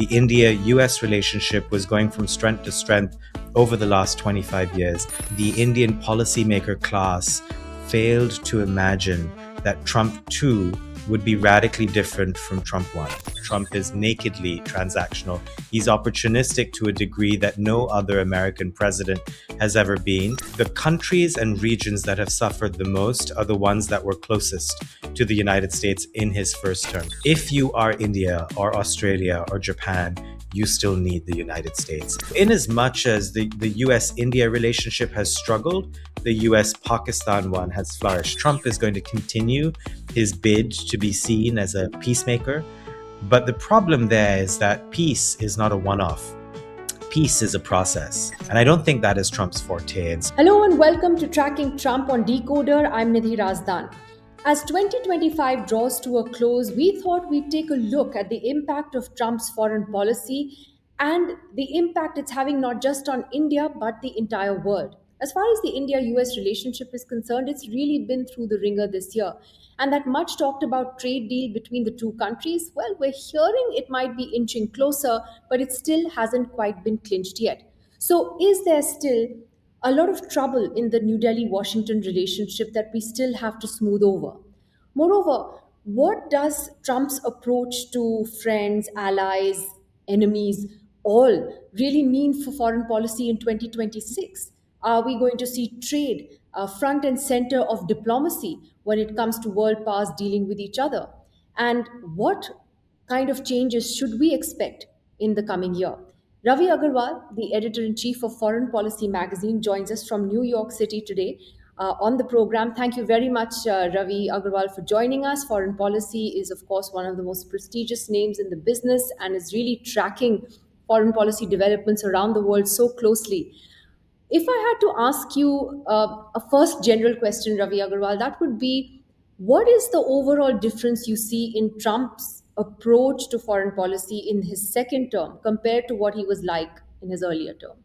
the India-US relationship was going from strength to strength over the last 25 years. The Indian policymaker class failed to imagine that Trump 2 would be radically different from Trump 1. Trump is nakedly transactional. He's opportunistic to a degree that no other American president has ever been. The countries and regions that have suffered the most are the ones that were closest to the United States in his first term. If you are India or Australia or Japan, you still need the United States. In as much as the US-India relationship has struggled, the US-Pakistan one has flourished. Trump is going to continue his bid to be seen as a peacemaker, but the problem there is that peace is not a one-off. Peace is a process, and I don't think that is Trump's forte. Hello and welcome to Tracking Trump on DeKoder. I'm Nidhi Razdan. As 2025 draws to a close, we thought we'd take a look at the impact of Trump's foreign policy and the impact it's having not just on India but the entire world. As far as the India US relationship is concerned, it's really been through the ringer this year. And that much talked about trade deal between the two countries, well, we're hearing it might be inching closer, but it still hasn't quite been clinched yet. So, is there still a lot of trouble in the New Delhi Washington relationship that we still have to smooth over? Moreover, what does Trump's approach to friends, allies, enemies all really mean for foreign policy in 2026? Are we going to see trade front and center of diplomacy when it comes to world powers dealing with each other? And what kind of changes should we expect in the coming year? Ravi Agrawal, the editor in chief of Foreign Policy magazine, joins us from New York City today on the program. Thank you very much, Ravi Agrawal, for joining us. Foreign Policy is, of course, one of the most prestigious names in the business and is really tracking foreign policy developments around the world so closely. If I had to ask you a first general question, Ravi Agarwal, that would be, what is the overall difference you see in Trump's approach to foreign policy in his second term compared to what he was like in his earlier term?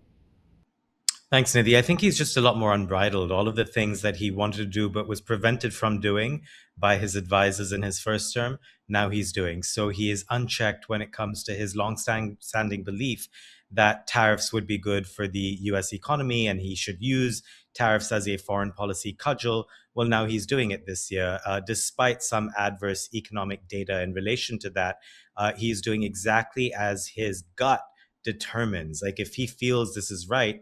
Thanks, Nidhi. I think he's just a lot more unbridled. All of the things that he wanted to do but was prevented from doing by his advisors in his first term, now he's doing. So he is unchecked when it comes to his long-standing belief that tariffs would be good for the US economy and he should use tariffs as a foreign policy cudgel. Well, now he's doing it this year. Despite some adverse economic data in relation to that, he's doing exactly as his gut determines. Like if he feels this is right,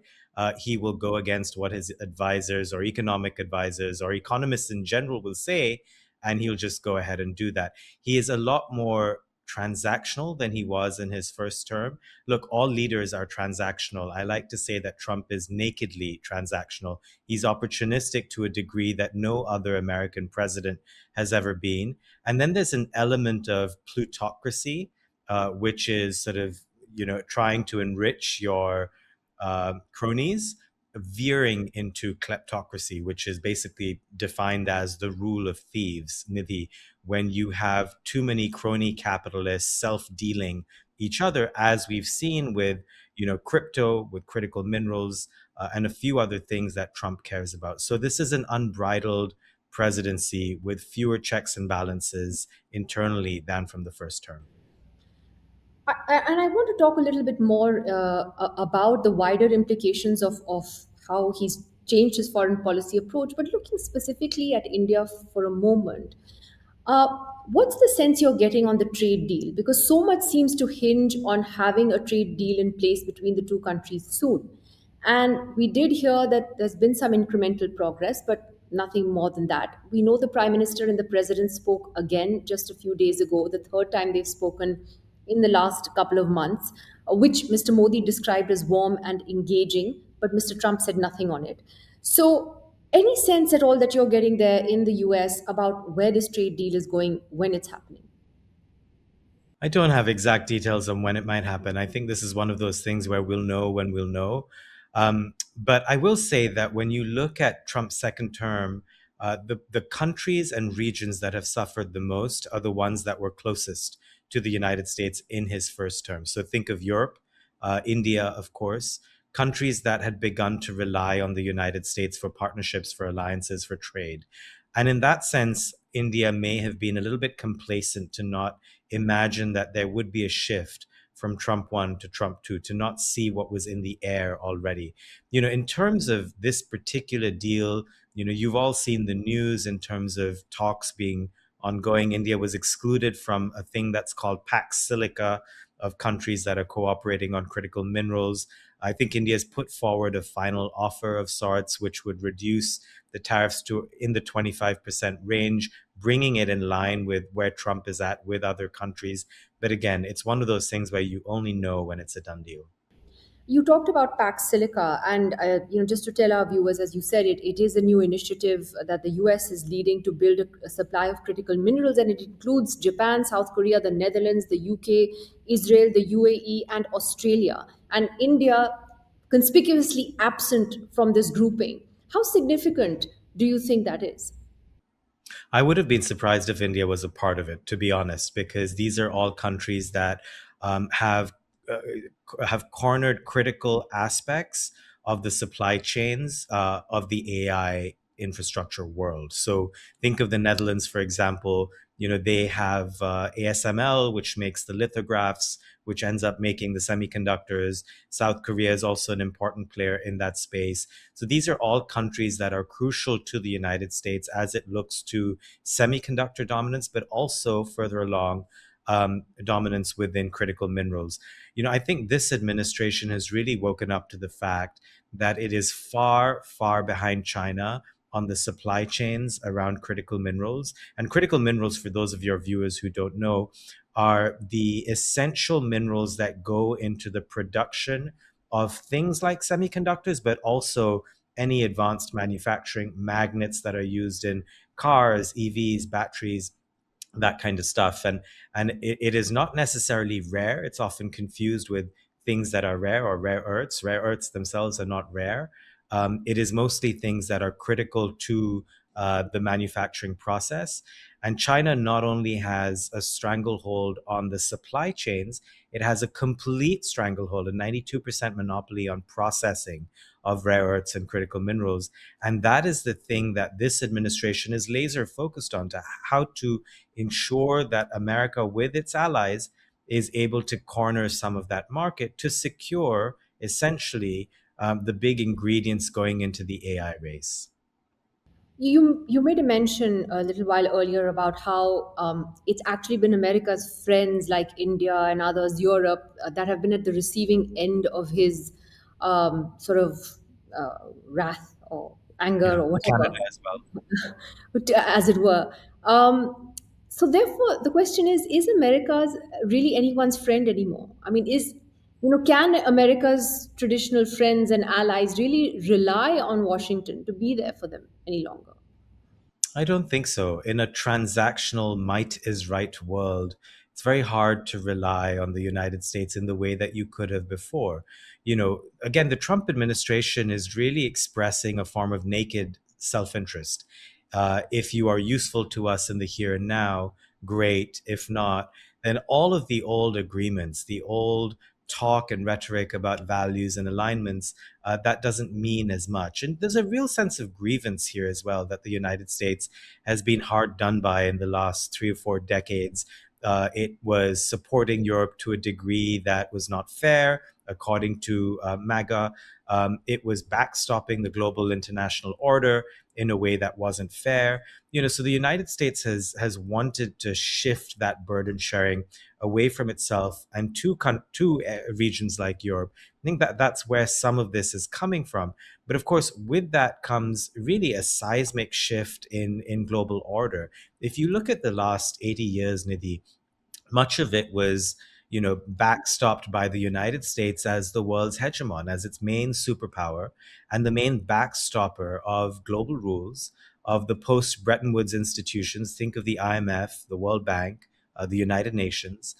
he will go against what his advisors or economic advisors or economists in general will say, and he'll just go ahead and do that. He is a lot more transactional than he was in his first term. Look, all leaders are transactional. I like to say that Trump is nakedly transactional. He's opportunistic to a degree that no other American president has ever been. And then there's an element of plutocracy, which is sort of, trying to enrich your cronies, veering into kleptocracy, which is basically defined as the rule of thieves, Nidhi, when you have too many crony capitalists self-dealing each other, as we've seen with, crypto, with critical minerals, and a few other things that Trump cares about. So this is an unbridled presidency with fewer checks and balances internally than from the first term. And I want to talk a little bit more about the wider implications of how he's changed his foreign policy approach, but looking specifically at India for a moment. Uh, what's the sense you're getting on the trade deal? Because so much seems to hinge on having a trade deal in place between the two countries soon. And we did hear that there's been some incremental progress, but nothing more than that. We know the Prime Minister and the President spoke again just a few days ago, the third time they've spoken in the last couple of months, which Mr. Modi described as warm and engaging, but Mr. Trump said nothing on it. So, any sense at all that you're getting there in the US about where this trade deal is going when it's happening? I don't have exact details on when it might happen. I think this is one of those things where we'll know when we'll know. But I will say that when you look at Trump's second term, the countries and regions that have suffered the most are the ones that were closest to the United States in his first term. So think of Europe, India, of course, countries that had begun to rely on the United States for partnerships, for alliances, for trade. And in that sense, India may have been a little bit complacent to not imagine that there would be a shift from Trump 1 to Trump 2, to not see what was in the air already. In terms of this particular deal, you've all seen the news in terms of talks being ongoing. India was excluded from a thing that's called Pax Silica, of countries that are cooperating on critical minerals. I think India has put forward a final offer of sorts, which would reduce the tariffs to in the 25% range, bringing it in line with where Trump is at with other countries. But again, it's one of those things where you only know when it's a done deal. You talked about Pax Silica, and just to tell our viewers, as you said, it is a new initiative that the U.S. is leading to build a supply of critical minerals, and it includes Japan, South Korea, the Netherlands, the UK, Israel, the UAE, and Australia, and India conspicuously absent from this grouping. How significant do you think that is? I would have been surprised if India was a part of it, to be honest, because these are all countries that uh, have cornered critical aspects of the supply chains of the AI infrastructure world. So think of the Netherlands, for example. They have ASML, which makes the lithographs, which ends up making the semiconductors. South Korea is also an important player in that space. So these are all countries that are crucial to the United States as it looks to semiconductor dominance, but also further along, dominance within critical minerals. I think this administration has really woken up to the fact that it is far, far behind China on the supply chains around critical minerals. And critical minerals, for those of your viewers who don't know, are the essential minerals that go into the production of things like semiconductors, but also any advanced manufacturing magnets that are used in cars, EVs, batteries, that kind of stuff. And it is not necessarily rare. It's often confused with things that are rare or rare earths. Rare earths themselves are not rare. It is mostly things that are critical to the manufacturing process. And China not only has a stranglehold on the supply chains, it has a complete stranglehold, a 92% monopoly on processing of rare earths and critical minerals. And that is the thing that this administration is laser focused on, to how to ensure that America, with its allies, is able to corner some of that market to secure essentially the big ingredients going into the AI race. You made a mention a little while earlier about how it's actually been America's friends like India and others, Europe, that have been at the receiving end of his wrath or anger Yeah, or Canada whatever, as well. as it were. So therefore, the question is America's really anyone's friend anymore? I mean, can America's traditional friends and allies really rely on Washington to be there for them any longer? I don't think so. In a transactional might is right world, it's very hard to rely on the United States in the way that you could have before. Again, the Trump administration is really expressing a form of naked self interest. If you are useful to us in the here and now, great. If not, then all of the old agreements, the old talk and rhetoric about values and alignments, that doesn't mean as much. And there's a real sense of grievance here as well that the United States has been hard done by in the last 3 or 4 decades. It was supporting Europe to a degree that was not fair, according to MAGA. It was backstopping the global international order in a way that wasn't fair. So the United States has wanted to shift that burden sharing away from itself and to regions like Europe. I think that that's where some of this is coming from. But of course, with that comes really a seismic shift in global order. If you look at the last 80 years, Nidhi, much of it was backstopped by the United States as the world's hegemon, as its main superpower and the main backstopper of global rules, of the post Bretton Woods institutions. Think of the IMF, the World Bank, the United Nations.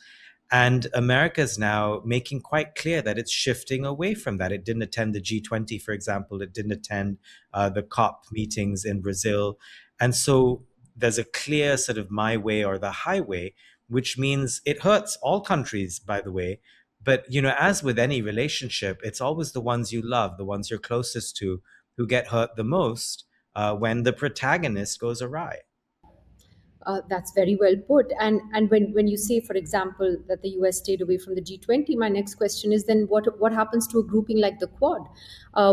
And America is now making quite clear that it's shifting away from that. It didn't attend the G20, for example. It didn't attend the COP meetings in Brazil. And so there's a clear sort of my way or the highway, which means it hurts all countries, by the way. But, as with any relationship, it's always the ones you love, the ones you're closest to, who get hurt the most when the protagonist goes awry. That's very well put. And when you say, for example, that the US stayed away from the G20, my next question is then what happens to a grouping like the Quad,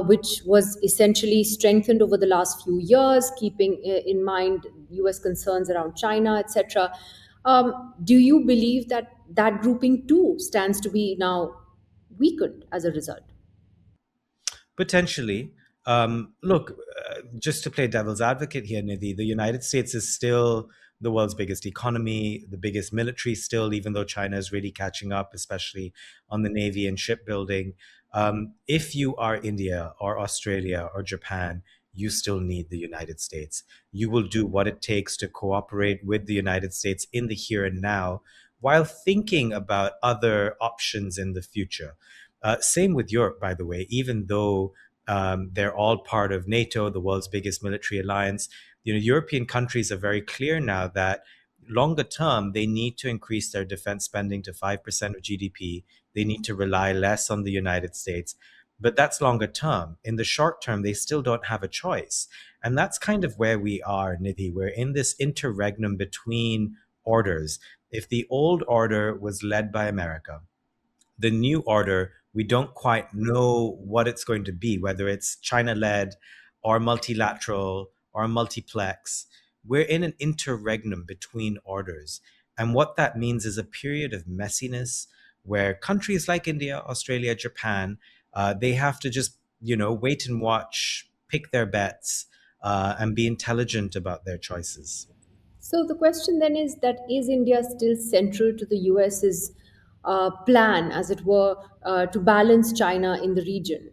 which was essentially strengthened over the last few years, keeping in mind US concerns around China, etc. Do you believe that that grouping too stands to be now weakened as a result? Potentially. Look, just to play devil's advocate here, Nidhi, the United States is still the world's biggest economy, the biggest military still, even though China is really catching up, especially on the Navy and shipbuilding. If you are India or Australia or Japan, you still need the United States. You will do what it takes to cooperate with the United States in the here and now while thinking about other options in the future. Same with Europe, by the way, even though they're all part of NATO, the world's biggest military alliance. European countries are very clear now that longer term, they need to increase their defense spending to 5% of GDP. They need to rely less on the United States. But that's longer term. In the short term, they still don't have a choice. And that's kind of where we are, Nidhi. We're in this interregnum between orders. If the old order was led by America, the new order, we don't quite know what it's going to be, whether it's China led or multilateral or multiplex. We're in an interregnum between orders. And what that means is a period of messiness where countries like India, Australia, Japan, they have to just, wait and watch, pick their bets, and be intelligent about their choices. So the question then is that is India still central to the US's plan, as it were, to balance China in the region,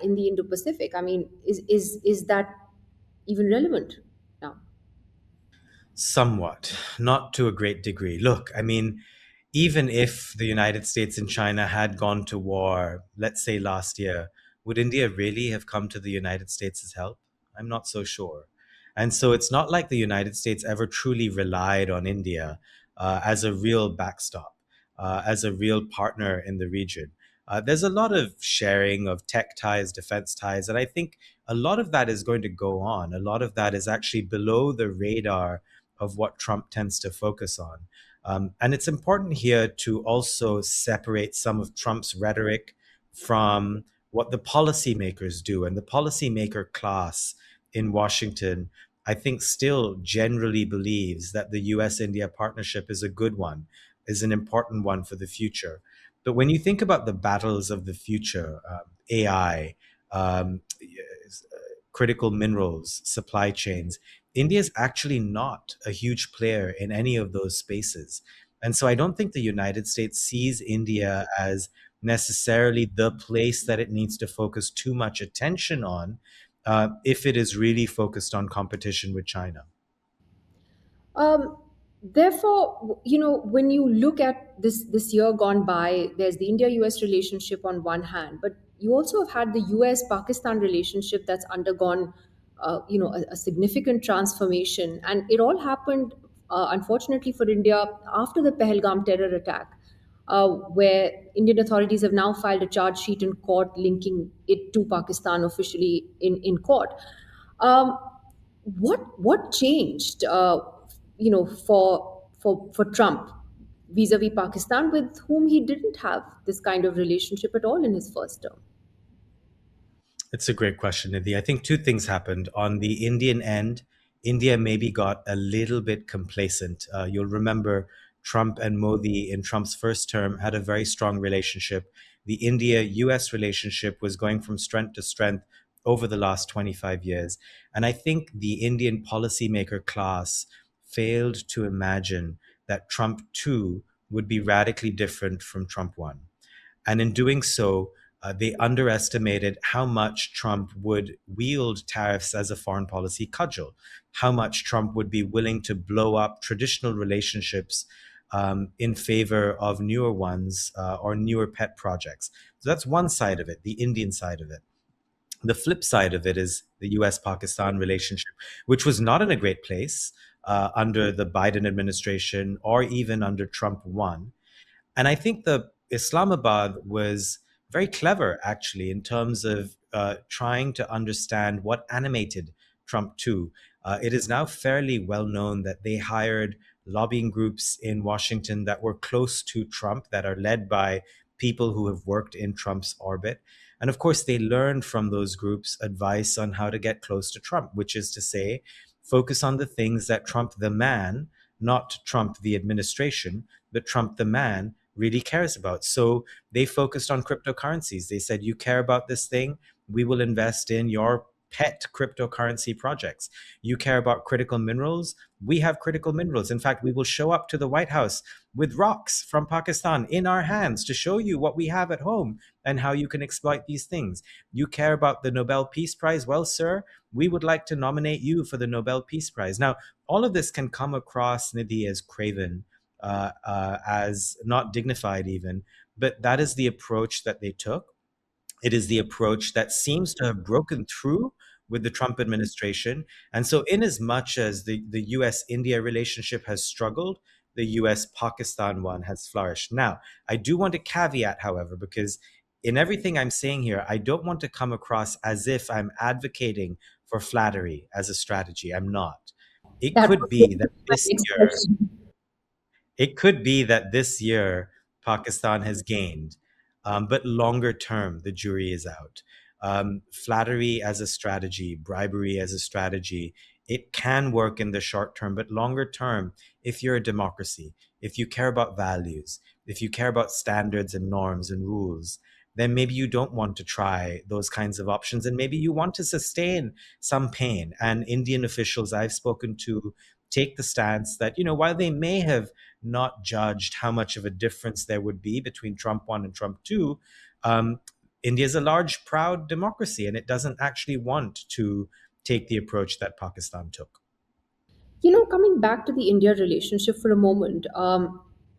in the Indo-Pacific? I mean, is that even relevant now? Somewhat, not to a great degree. Look, I mean, even if the United States and China had gone to war, let's say last year, would India really have come to the United States' help? I'm not so sure. And so it's not like the United States ever truly relied on India as a real backstop, as a real partner in the region. There's a lot of sharing of tech ties, defense ties, and I think a lot of that is going to go on. A lot of that is actually below the radar of what Trump tends to focus on. And it's important here to also separate some of Trump's rhetoric from what the policymakers do. And the policymaker class in Washington, I think, still generally believes that the US India partnership is a good one, is an important one for the future. But when you think about the battles of the future, AI, um, critical minerals, supply chains, India is actually not a huge player in any of those spaces. And so I don't think the United States sees India as necessarily the place that it needs to focus too much attention on if it is really focused on competition with China. Um, Therefore, when you look at this year gone by, there's the India-US relationship on one hand, but you also have had the US-Pakistan relationship that's undergone, a significant transformation, and it all happened, unfortunately for India, after the Pahalgam terror attack, where Indian authorities have now filed a charge sheet in court linking it to Pakistan officially in court. Um, what changed, for Trump vis-a-vis Pakistan, with whom he didn't have this kind of relationship at all in his first term? It's a great question, Nidhi. I think two things happened. On the Indian end, India maybe got a little bit complacent. You'll remember Trump and Modi in Trump's first term had a very strong relationship. The India US relationship was going from strength to strength over the last 25 years. And I think the Indian policymaker class failed to imagine that Trump 2 would be radically different from Trump 1. And in doing so, they underestimated how much Trump would wield tariffs as a foreign policy cudgel, how much Trump would be willing to blow up traditional relationships in favor of newer ones or newer pet projects. So that's one side of it, the Indian side of it. The flip side of it is the US Pakistan relationship, which was not in a great place under the Biden administration or even under Trump 1. And I think the Islamabad was very clever, actually, in terms of trying to understand what animated Trump 2. It is now fairly well known that they hired lobbying groups in Washington that were close to Trump, that are led by people who have worked in Trump's orbit. And of course, they learned from those groups advice on how to get close to Trump, which is to say, focus on the things that Trump the man, not Trump the administration, but Trump the man really cares about. So they focused on cryptocurrencies. They said, you care about this thing, we will invest in your pet cryptocurrency projects. You care about critical minerals, we have critical minerals. In fact, we will show up to the White House with rocks from Pakistan in our hands to show you what we have at home and how you can exploit these things. You care about the Nobel Peace Prize? Well, sir, we would like to nominate you for the Nobel Peace Prize. Now, all of this can come across, Nidhi, as craven, as not dignified even, but that is the approach that they took. It is the approach that seems to have broken through with the Trump administration. And so, in as much as the US India relationship has struggled, the US Pakistan one has flourished. Now, I do want to caveat, however, because in everything I'm saying here, I don't want to come across as if I'm advocating for flattery as a strategy. I'm not. It That could was going be to that be my this next year question. it could be that this year Pakistan has gained, but longer term, the jury is out. Flattery as a strategy, bribery as a strategy, it can work in the short term, but longer term, if you're a democracy, if you care about values, if you care about standards and norms and rules, then maybe you don't want to try those kinds of options. And maybe you want to sustain some pain. And Indian officials I've spoken to take the stance that, while they may have not judged how much of a difference there would be between Trump 1 and Trump 2. India is a large, proud democracy, and it doesn't actually want to take the approach that Pakistan took. Coming back to the India relationship for a moment,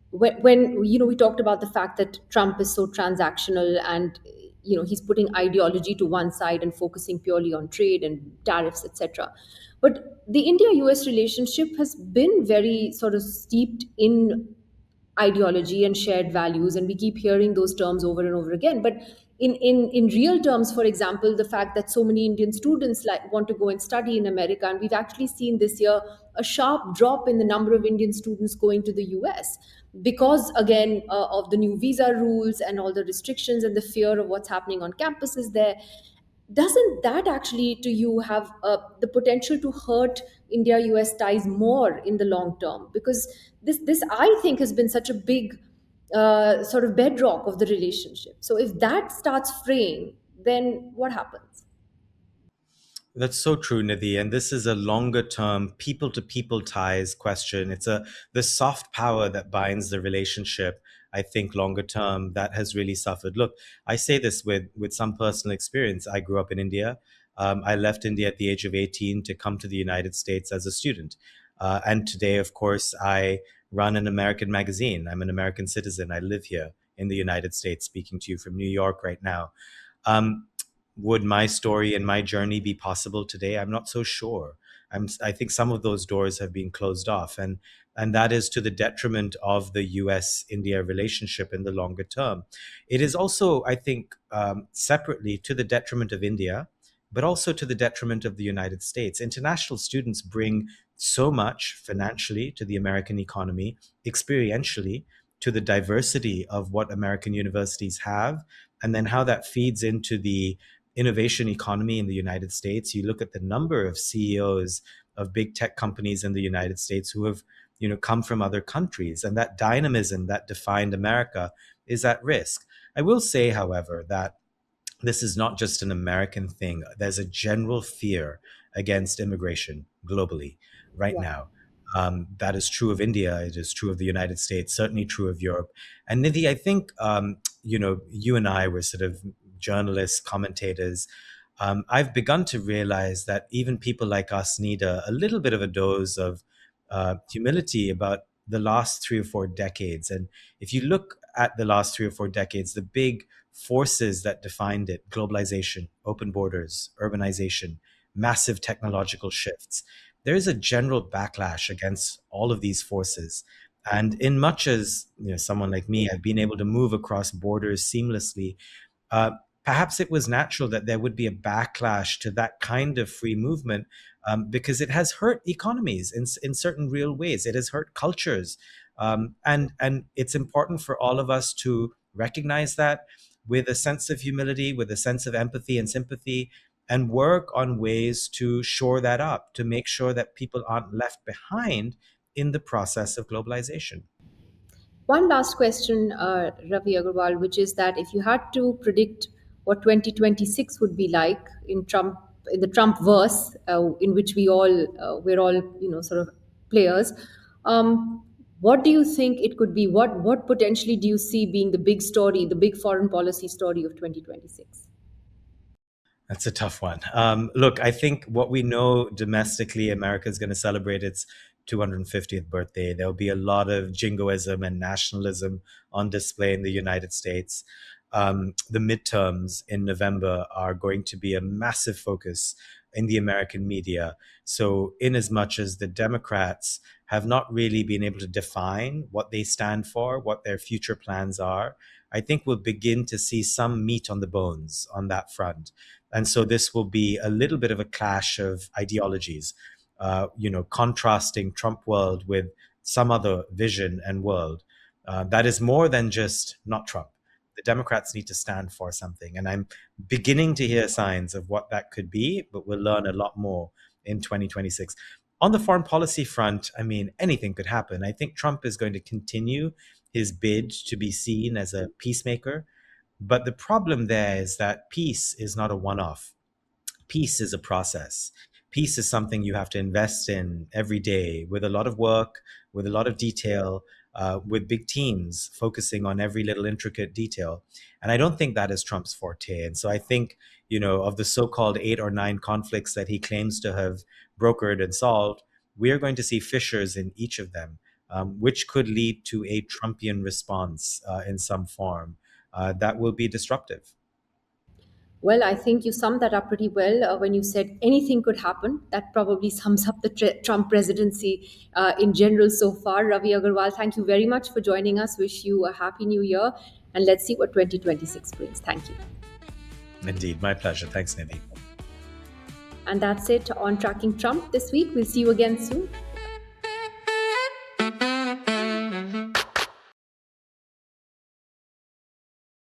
when we talked about the fact that Trump is so transactional, and he's putting ideology to one side and focusing purely on trade and tariffs, etc. But the India-US relationship has been very sort of steeped in ideology and shared values, and we keep hearing those terms over and over again. But in real terms, for example, the fact that so many Indian students want to go and study in America, and we've actually seen this year a sharp drop in the number of Indian students going to the US because, again, of the new visa rules and all the restrictions and the fear of what's happening on campuses there. Doesn't that actually, to you, have the potential to hurt India-US ties more in the long term? Because this I think has been such a big sort of bedrock of the relationship. So if that starts fraying, then what happens? That's so true, Nidhi. And this is a longer term people to people ties question. It's the soft power that binds the relationship, I think, longer term, that has really suffered. Look, I say this with some personal experience. I grew up in India. I left India at the age of 18 to come to the United States as a student. And today, of course, I run an American magazine. I'm an American citizen. I live here in the United States, speaking to you from New York right now. Um, would my story and my journey be possible today? I'm not so sure. I think some of those doors have been closed off, and that is to the detriment of the U.S. India relationship in the longer term. It is also, I think, separately to the detriment of India, but also to the detriment of the United States. International students bring so much financially to the American economy, experientially to the diversity of what American universities have, and then how that feeds into the innovation economy in the United States. You look at the number of CEOs of big tech companies in the United States who have, come from other countries, and that dynamism that defined America is at risk. I will say, however, that this is not just an American thing. There's a general fear against immigration globally right Yeah. now. That is true of India. It is true of the United States. Certainly true of Europe. And Nidhi, I think you and I were sort of journalists, commentators. I've begun to realize that even people like us need a little bit of a dose of humility about the last 3 or 4 decades. And if you look at the last 3 or 4 decades, the big forces that defined it: globalization, open borders, urbanization, massive technological shifts. There is a general backlash against all of these forces. And in much as someone like me, I've been able to move across borders seamlessly, perhaps it was natural that there would be a backlash to that kind of free movement, because it has hurt economies in certain real ways. It has hurt cultures. And it's important for all of us to recognize that with a sense of humility, with a sense of empathy and sympathy, and work on ways to shore that up, to make sure that people aren't left behind in the process of globalization. One last question, Ravi Agrawal, which is that if you had to predict what 2026 would be like in Trump, in the Trump verse, in which we're all sort of players, what do you think it could be? What potentially do you see being the big story, the big foreign policy story of 2026? That's a tough one. Look, I think what we know domestically, America is going to celebrate its 250th birthday. There'll be a lot of jingoism and nationalism on display in the United States. The midterms in November are going to be a massive focus in the American media. So, in as much as the Democrats have not really been able to define what they stand for, what their future plans are, I think we'll begin to see some meat on the bones on that front. And so this will be a little bit of a clash of ideologies, contrasting Trump world with some other vision and world that is more than just not Trump. The Democrats need to stand for something. And I'm beginning to hear signs of what that could be, but we'll learn a lot more in 2026. On the foreign policy front, I mean, anything could happen. I think Trump is going to continue his bid to be seen as a peacemaker. But the problem there is that peace is not a one off. Peace is a process. Peace is something you have to invest in every day with a lot of work, with a lot of detail, with big teams focusing on every little intricate detail. And I don't think that is Trump's forte. And so I think, of the so called 8 or 9 conflicts that he claims to have brokered and solved, we are going to see fissures in each of them, which could lead to a Trumpian response in some form that will be disruptive. Well, I think you summed that up pretty well when you said anything could happen. That probably sums up the Trump presidency in general so far. Ravi Agarwal, thank you very much for joining us. Wish you a happy new year. And let's see what 2026 brings. Thank you. Indeed, my pleasure. Thanks, Nidhi. And that's it on Tracking Trump this week. We'll see you again soon.